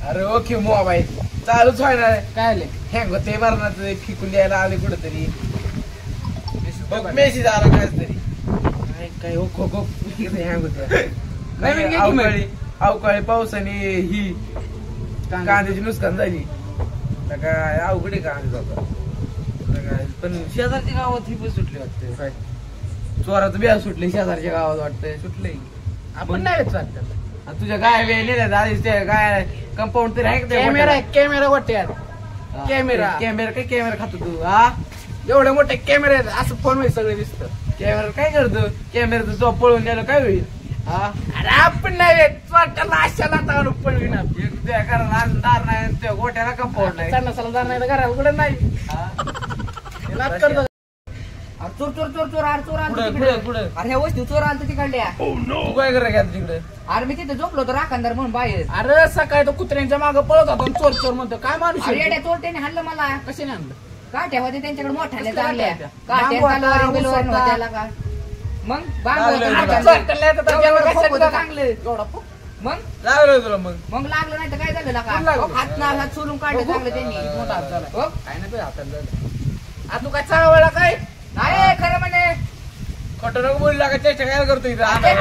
अरे okay mobile चालूच व्हायला काय आले हँग होते मारणार फिकून द्यायला आले कुठंतरी मेसेज आला काय तरी काय हो खो खो हँग होत अवकाळी पावसाने ही कांद्याची नुकसान झाली काय अवघड आहे कांद्याचा पण शेजारच्या गावात ही पण सुटली वाटते काय चोराचं बिया सुटले शेजारच्या गावात वाटतंय सुटले आपण नाही वाटत तुझ्या गाय वेळेला आधीच त्या गाय कंपाऊंड तरी आहे कॅमेरा वाटते कॅमेरा काय कॅमेरा खातो तू हा एवढे मोठे कॅमेरे असं फोन मध्ये सगळे दिसतं कॅमेरा काय करतो कॅमेरा तो पळून गेलो काय होईल अरे आपण नाही अशाला पळवीन दार नाही त्या गोट्याला कंपाऊंड नाही दार नाही घरा उघडत नाही चोर चोर चोर चोर अरे चोर आलं अरे ह्या वस्तू चोर आलं तिकडल्या तू काय करा तिकडे अरे मी तिथे झोपलो होतो राखणदार म्हणून बाहेर अरे सकाळी तो कुत्र्यांच्या मागे पळत होता चोर चोर म्हणतो काय माणूस येड्या चोरट्याने हाणलं मला कशाने आणलं काठ्या होते त्यांच्याकडे मोठ्याने चांगल्या काठ्या का मग मग लागलं नाही तर काय झालं का हात सोडून काढलं चांगलं त्यांनी मोठा हात झाला काय नाही हातात झालं तू काय चावला काय नाही खरं म्हणे खोटं नको बोलला का चेष्टा काय करतो इथं आम्ही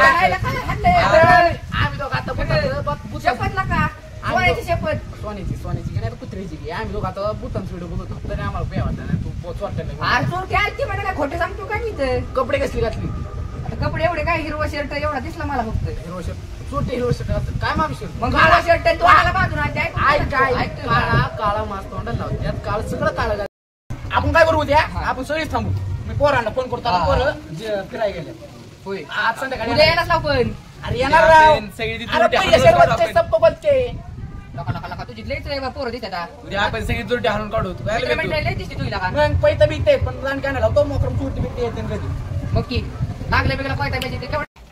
दोघं आता शपथला का शपथ सोन्याची नाही कुत्र्याची आम्ही दोघं आता बुतान व्हिडिओ बघतो तरी आम्हाला पे वाटत नाही तू चोर काय म्हणे काय खोटे सांगतो काय मी कपडे कसली घातली कपडे एवढे काय हिरवा शर्ट एवढा दिसला मला फक्त हिरवा शर्ट छोटे हिरवा शर्ट काय माणूस मग काळा शर्ट तोंडाला बांधून काळा मास तोंडाला लावतो त्यात काळ सगळं काळ आपण काय करू उद्या आपण सगळीच थांबू मी पोरांना फोन करतो पोरं फिरायला गेले होय आज संध्याकाळी यायलाच लाव पण अरे येणार तुझी लईच रे पोरं दिसतात उद्या आपण सगळी जोडी हाणून काढू तू लई दिसते तुला मग पैसे बिकते पण जाण काय लावतो मोकरम चोरटी बिकते येते कधी मग की लागले बिगला पैसा पाहिजे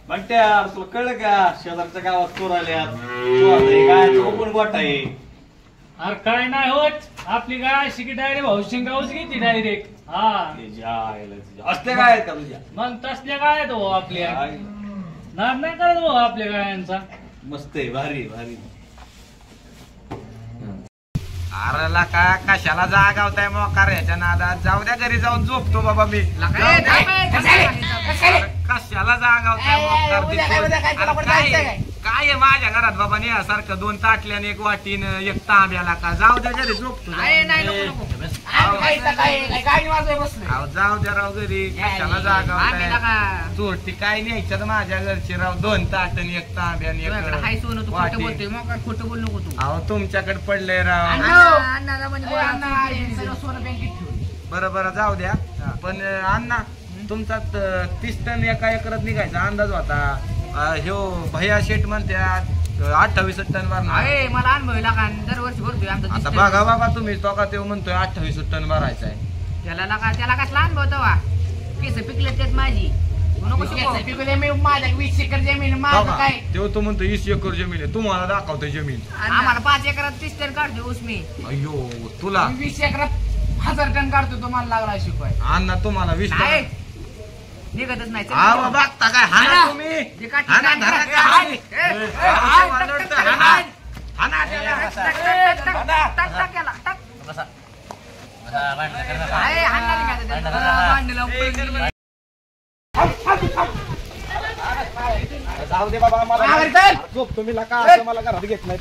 म्हणत्या तुला कळलं का शेजारच्या गावात चोर आल्यात काय कोण गोट आहे अरे काय नाही होत आपली गाय शिकी डायरेक्ट भाऊशिंगावच घेते डायरेक्ट हा असल्या काय आहेत का तुझ्या मग तसल्या काय आहेत भाऊ आपल्या नाद नाही करत भाऊ आपल्या गायांचा मस्त आहे भारी भारी अरे का कशाला जागावताय मोकार ह्याच्या नादात जाऊ द्या घरी जाऊन झोपतो बाबा मी कशाला जागावताय मोकार काय आहे माझ्या घरात बाबा नेहासारखं 2 ताटल्या आणि 1 वाटीन 1 तांब्याला का जाऊ द्या घरी झोपतो जाऊ द्या राव घरी कशाला जागावताय चोरटी काय न्यायच्यात माझ्या घरची राव 2 ताट आणि 1 तांब्या आणि 1 वाटी खोटं बोल नको तू अहो तुमच्याकडे पडले राव बरं जाऊ द्या पण अण्णा तुमचा 30 टन एका एकरात निघायचा अंदाज होता ह्यो भैया शेट म्हणतात 28 टन भरणार मला अनुभव लागा दरवर्षी भरतोय आमचा आता बघा बाबा तुम्ही तो का ते म्हणतोय 28 टन भरायचा आहे त्याला कसला अनुभव तवा केस पिकले त्यात माझी मी माझ्या 20 एकर जमीन माझं काय तेव्हा तो म्हणतो 20 एकर जमीन आहे तुम्हाला दाखवतोय जमीन आम्हाला 5 एकरात 30 टन काढतो ऊस मी अयो तुला 20 एकरात 1000 टन काढतो तुम्हाला लागला शिकवाय अण्णा तुम्हाला 20 निघतच नाही बघता काय हाना तुम्ही जाऊ दे बाबा मला झोप तुम्ही मला घरात घेत नाही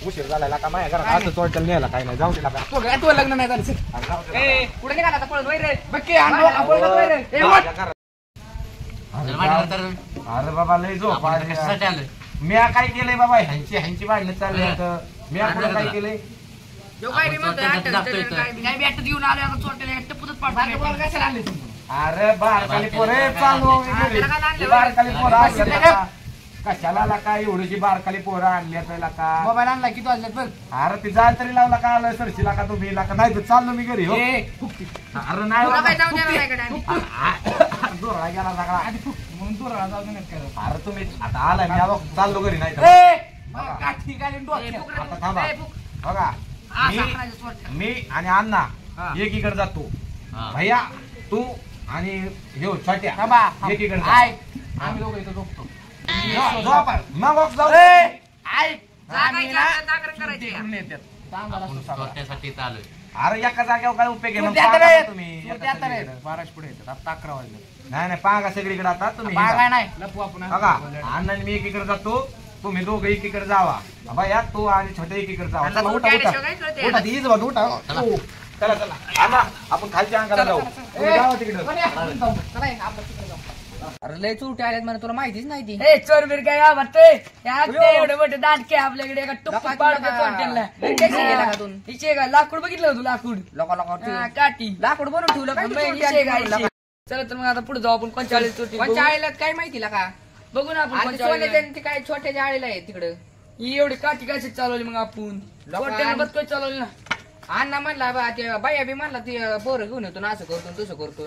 उशीर झाला का माझ्या घरात असं चोरट्याला न्यायला काय नाही जाऊ दे तू लग्न नाही झालं कुठे निघाला आता पळत रे अरे बाबा लय झोप मी काय केलंय बाबा ह्यांची भांडणं चालली मी आपलं काय केलंय घेऊन आलो कशाला आणले अरे बारकाली पोरे चालू बारकाली पोरं कशाला काय एवढीची बारकाली पोरं आणली का मोबाईल आणला किती वाजल्यात बघ अरे ती जाल तरी लावला का आलं सरशीला का तुम्ही का नाही तर चाललो मी घरी हो अरे नाही दोरा गेला सगळा म्हणून दोरा जाऊ दे अरे तुम्ही आता आलाय मी चाललो घरी नाही आता थांबा बघा मी आणि अण्णा एकीकडे जातो भैया तू आणि ह्यो छोट्या थांबा एकीकडे जा. ऐक आम्ही दोघं इथं झोपतो जाऊ आपण. मग जाऊ. ऐक आम्ही ना करायची तिकडून येतात. अरे एका जागेवर काय उपयोग आहे? मग सुरत्या तर पाहा आहेत. तुम्ही एका सुरत्या तर आहेत. सगळीकडे. 12 पुढे येतात. आता 11 वाजले. नाही नाही पाहा सगळीकडे आता तुम्ही बाग हिंडा. नाही लपू आपण. बघा अण्णा मी एकीकडे जातो तुम्ही दोघं एकीकडे जावा बाबा या तू आणि छोट्या एकीकडे जावा. चला, उठा उठा उठा तीच बघ उठा हो. चला चला अण्णा आपण खालच्या अंगाला जाऊ तुम्ही जावा तिकडं. अरे लय चुरटे आल्यात मला तुला माहितीच नाही ती ए चोरबीर काय आवडते एवढे मोठे दांडके आपल्याकडे एका टुप्पी लोकांची पाडते नका. चोरट्यांना. लय टेन्शन गेलं का तून? हिचे का लाकूड बघितलं का तू लाकूड लोका हा, काठी लाकूड बनवून ठेवलं काय मग तू हिचे चोरटी का आणून हिचे. लाका? चला तर मग आता पुढे जाऊ आपण कोणच्या आळीत चोरटी बघू. कोणच्या आळीला काय माहिती का बघू ना आपण आणि कोणच्या आळीला. सोन्याच्या ते काय छोट्याच्या आळीला आहे तिकडं ही एवढी काठी कशी चालवली मग आपण चोरट्यानं बघतोय चालवली ना. अण्णा म्हणला बा ते बाया बी म्हणला ते पोरं घेऊन येतो ना असं करतो तसं करतो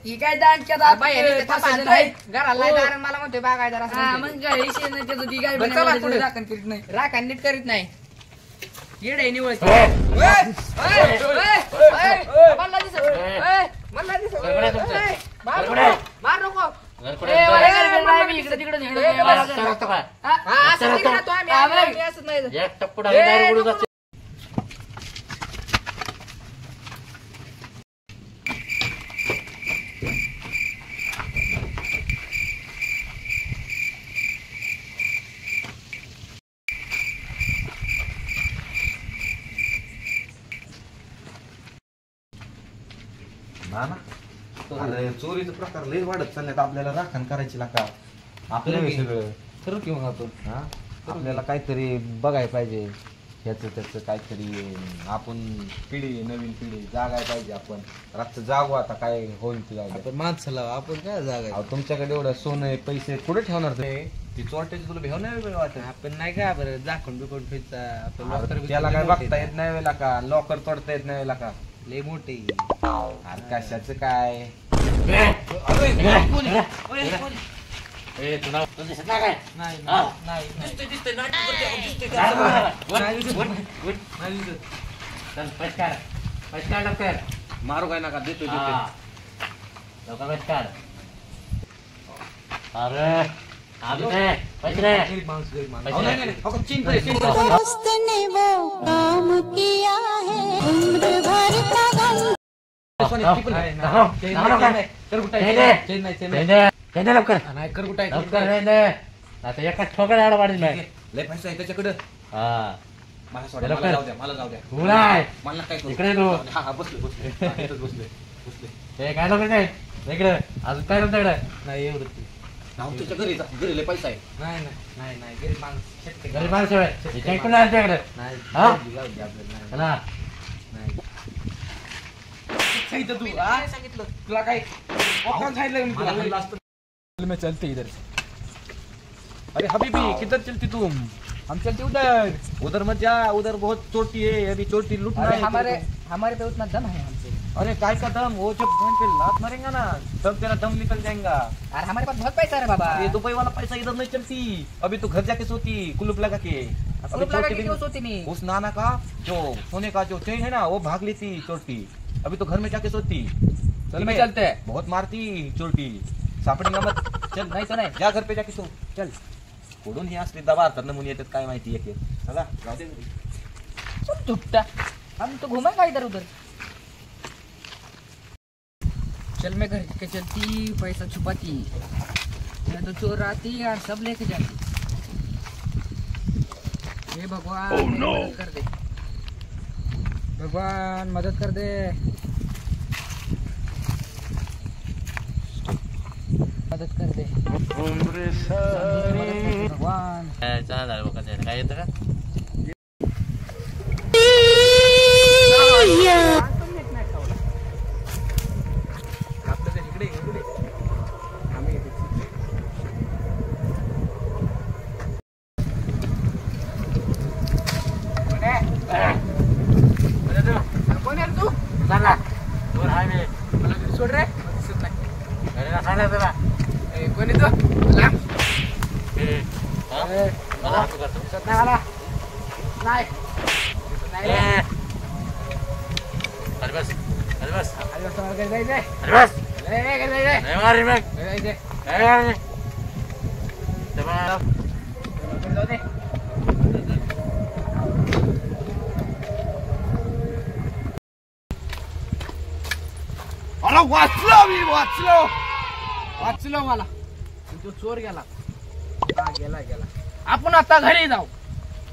ही काय दांडक्यात बाया नुसते फसायचं नाही. नाही. घराला हो. दारण मला म्हणतोय बागायदार असं हा, म्हणतोय. मग काय विषय नाही त्याचं ती काय बरं, चला बनायला पुढे. राखण करीत नाही. राखण नीट करीत नाही येड आहे निवळ मार नको ए, मला काय नाही, मी इकडे तिकडे झेंडू नाही, मला काय. हा, असं नाही करत आम्ही, आम्ही असं नाही. ना ना अरे चोरीचा प्रकार लय वाढत चालल्यात आपल्याला राखण करायची लागा आपल्याला सगळं ठरवू की मग आपण. हा आपल्याला काहीतरी बघायला पाहिजे ह्याचं त्याचं काहीतरी आपण नवीन पिढी जागायला पाहिजे आपण रातचं जागू आता काय होईल ते जाऊ द्या. आपण माणसाला आपण काय जागा अहो, तुमच्याकडे एवढं सोनं पैसे कुठे ठेवणार ते ती चोरट्याची तुला भेव नाही वेळ वाटत आपण नाही का बरं झाकून बिकून फिरता आपण अरे, त्याला काय बघता येत नाही वेळेला का लॉकर तोडता येत नाही वेळेला का लय मोठे अरे कशाचं काय मारू काय नका देतो दोस्त ने वो काम किया है उम्र भर का गम एका ठोकळ्या वाढील नाही लय पैसा आहे त्याच्याकडं हा मला सोडा, मला जाऊ द्या मला जाऊ द्या उलाय. मला काय करू? इकडे तू. हा, हा, बसले बसले हा, इथंच बसले बसले हे काय लोक नाही इकडे अजून काय तुमच्याकडे नाही एवढं राहू त्याच्या घरी जा, घरी लय पैसा आहे नाही नाही नाही गरीब माणूस शेतकरी. गरीब माणसं आहे. इथे कोण आहे तुझ्याकडे नाही हा? जाऊ दे आपल्याला नाही. चला. सांगितलं तू हा? सांगितलं तुला काय कोण सांगितलं मी मला तुला? म्हणलं असतं, मैं चलते इधर से अरे हबीबी किधर चलती तुम हम चलते उधर उधर मत जा उधर बहुत चोटी है अभी चोटी लूटना अरे है हमारे पे उतना दम है हमसे अरे काय का दम वो जब फोन पे लात मारेगा ना तब तेरा दम निकल जाएगा अरे हमारे पास बहुत पैसा है बाबा ये दुबई वाला पैसा इधर नहीं चलती अभी तो घर जाके सोती कुलूप लगा के अभी ग्रुप लगा चोटी के भी- क्यों सोती नहीं उस नाना का जो सोने का जो चेन है ना वो भाग लेती चोटी अभी तो घर में जाके सोती चल मैं चलते हैं बहुत मारती चोटी सापडेगा मत चल नहीं तो नहीं जा घर पे जाके सो चल कुठून ही असली दबा तर नमुने येतात काय माहिती एक चला जाऊ दे घरी. चुप चुपटा हम तो घूमेगा इधर उधर चल मैं घर के चलती पैसा छुपाती मैं तो चोर आती और सब लेके जाती हे भगवान मेरी मदद कर दे भगवान मदद कर दे मदद कर दे भगवान चहा झालं बघा काय येतं का कोण आहे रे तू चला वर हाय मी मला घरी सोड रे मला दिसत नाही घरी सांगा तुला ए, कोण आहे तू लांब. मला हाकू करतो. दिसत नाही मला नाही दिसत नाही रे. अरे बस अरे बस अरे वाजता मला घरी जायचंय अरे बस वाचलो मला तो चोर गेला. हा गेला. आपण आता घरी जाऊ.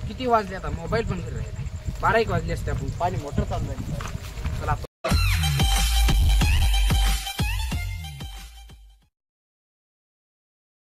किती वाजले आता? मोबाईल पण घरी राहिले. 12 वाजले असते. आपण पाणी मोटर चालू झाली. चला